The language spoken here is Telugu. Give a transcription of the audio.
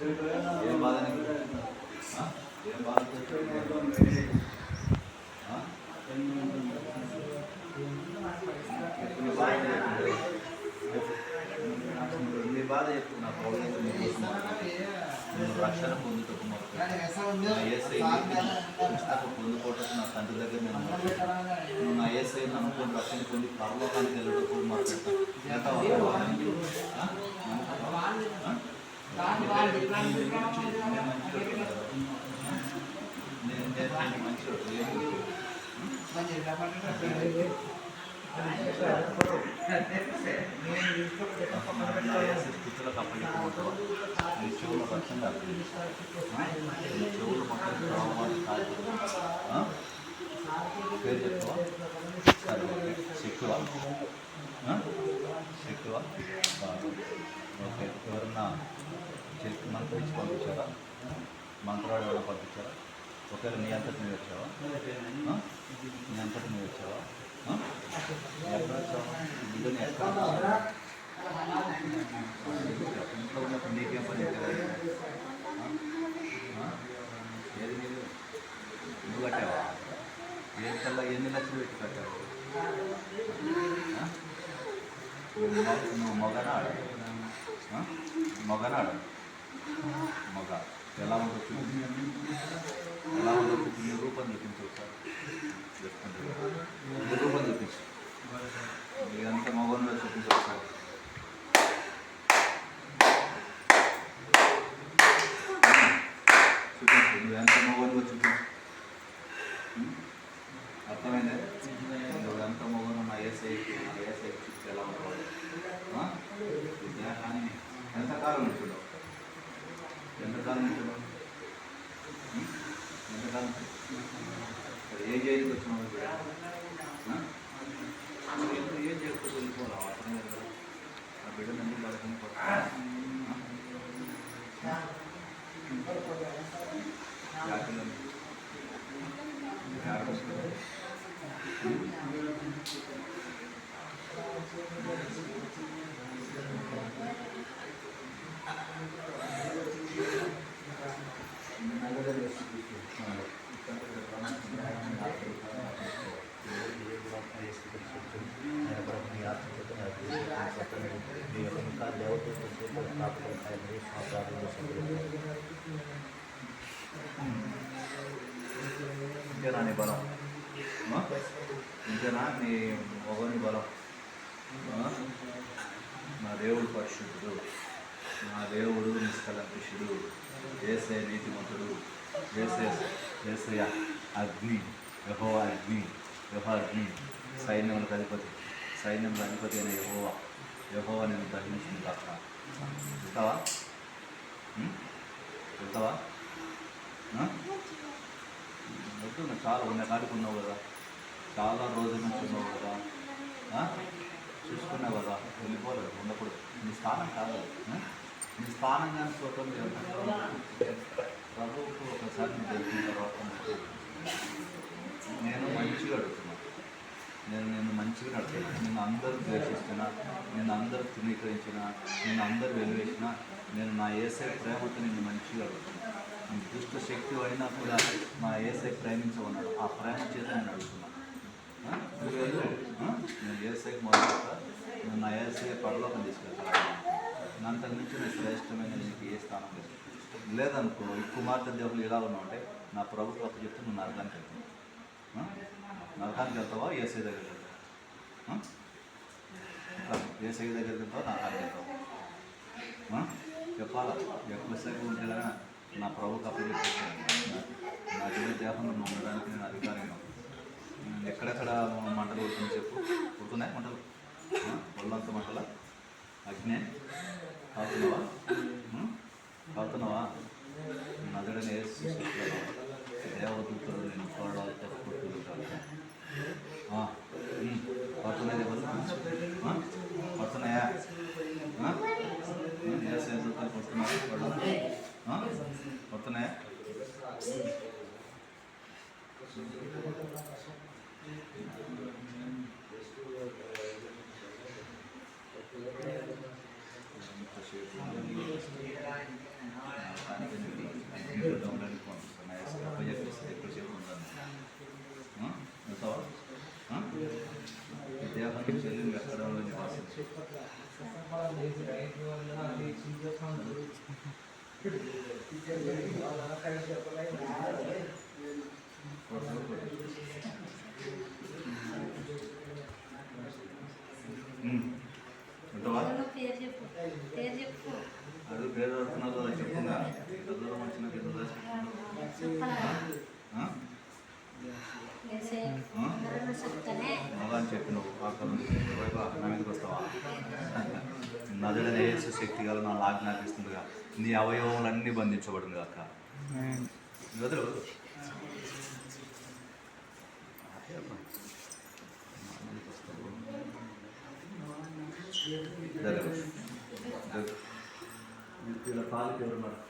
ఏం బాధ ఏం బాధ నీ బాధ చెప్పు. నా పౌరులు రక్షణ పొందుటకు పుస్తకం పొందుకోవటం నా తండ్రి దగ్గర నేను నా ఏసై అనుకుని రక్షణ పొంది పరలోకానికి వెళ్ళటకు మాట్లాడతాను. నేను మంచి స్థితిలో అప్పగించుకుంటావు. నీ చెవులు పచ్చంగా నీ చెవులు మొత్తం పేరు చెప్తావా? శక్తివా? శక్తివా? ఓకే. ఎవరన్నా మంత్రం ఇచ్చి పంపించారా? మంత్రాలు ఎవరైనా పంపించారా? ఒకవేళ నీ అంతటి నువ్వు వచ్చావా? నీ అంతటి నువ్వు వచ్చావా? ఎక్కడ వచ్చావా? బిడ్డని ఎక్కడ ఇంట్లో ఉన్నప్పుడు నీకేం పని ఏది మీరు నువ్వు కట్టావా? ఏది కల్లా ఎన్ని లక్షలు పెట్టి కట్టావు? నువ్వు మొగనాడు మొగనాడు మొగ ఎలా ఉండొచ్చు? ఎలా ఉండొచ్చు? నీ రూపం చూపించు సార్. నీ రూపం చూపించు. ఎంత మగంలో చూపించు సార్. చూపించు. నువ్వు ఎంత మగంలో చూపించు. అర్థమైందే? నువ్వు ఎంత మగను నా ఏసై చూసి ఎలా ఉంటావు? కానీ ఎంతకాలం ఉంచుడు? ఎంతకాలం ఉంచుడు? ఎంతకాలం? ఏం చేయడానికి వచ్చినావు? ఏం చేయకపోతే వెళ్ళిపోరా? అర్థం కదా. ఆ బిడ్డ ఎందుకు పడుకుని ఇంకేనా నీ బలం? ఇంకేనా నీ మొగని బలం? నా దేవుడు పరిశుద్ధుడు, నా దేవుడు నిష్కలంకుషుడు, యేసయ్య నీతిమంతుడు, యేసయ్య అగ్ని, యెహోవా అగ్ని, యెహోవా అగ్ని, సైన్యములకు అధిపతి అయిన యెహోవా నేను దర్శించిన కాక. వెళ్తావా? వెళ్తావా? వద్దు. చాలా ఉన్న కాడికి ఉన్నావు కదా, చాలా రోజుల నుంచి ఉన్నావు కదా, చూసుకున్నావు కదా, వెళ్ళిపోలేదు. ఉండకూడదు. నీ స్థానం కాదు. నీ స్థానం కానీ చూడటం ప్రభువుకు ఒకసారి నువ్వు తెలిసిన తర్వాత నేను మంచిగా అడుగుతున్నాను. నేను మంచిగా నడుతున్నాను. నేను అందరూ ద్వేషిస్తున్నా, నేను అందరూ తృణీకరించిన, నేను అందరూ వెలివేసిన, నేను నా యేసయ్య ప్రేమతో నేను మంచిగా అడుగుతున్నాను. దుష్ట శక్తి అయినా కూడా నా యేసయ్య ప్రేమించమన్నాడు. ఆ ప్రేమ చేత నేను అడుగుతున్నాను. నేను యేసయ్యకి మొదలుపెట్టా. నేను నా యేసయ్య పరలోకం తీసుకెళ్తాను. అంతకు మించి నేను శ్రేష్టమైన నీకు ఏ స్థానం లేదు. లేదనుకో, ఈ కుమార్తె దేవులు ఎలా ఉన్నావు అంటే నా ప్రభుత్వ అప్పు చెప్తే నువ్వు నరకానికి వెళ్తావు. నరకానికి వెళ్తావా? యేసయ్య దగ్గరికి వెళ్తావా? యేసయ్య దగ్గరికి వెళ్తావా? నరకానికి వెళ్తావా? చెప్పాలా? ఎక్కువసేపు ఉంటే నా ప్రభుకి అప్పు చెప్పేస్తాను. నా దేవుడి దేహంలో నువ్వు ఉండడానికి నేను అధికారం. ఎక్కడెక్కడ మంటలు కొడుతుంది చెప్పు. కొడుతున్నాయి మంటలు? ఒళ్ళంత మంటల అగ్నే కావుతున్నావా? కావుతున్నావా? నదుడని దేవదూతలు నేను కోడలతో కొట్టుకుంటాను. పడుతున్నాయి పడుతున్నాయా? దూతలు కొడుతున్నాయా? పడుతున్నాయా? సీక్రెట్గా ఉండడానికి పంపిస్తాను నా ఏసై అప్ప చెప్పేస్తే ఎక్కువసేపు ఉందని వెళ్తావా ఈ దేహం నుంచి వెళ్ళి నువ్వు ఎక్కడ నివాసం ఉంటావా అది పేరు అడుగుతున్నారు కదా చెప్పుగా ఎంత దూరం వచ్చినా ఎంత మగా అని చెప్పి నువ్వు అక్కడ నా మీదకి వస్తావా నదుడనే యేసు శక్తి గల నా ఆజ్ఞాపిస్తుందిగా నీ అవయవములన్నీ బంధించబడింది అక్క వదులు ఇలా పాలకి ఎవరున్నారు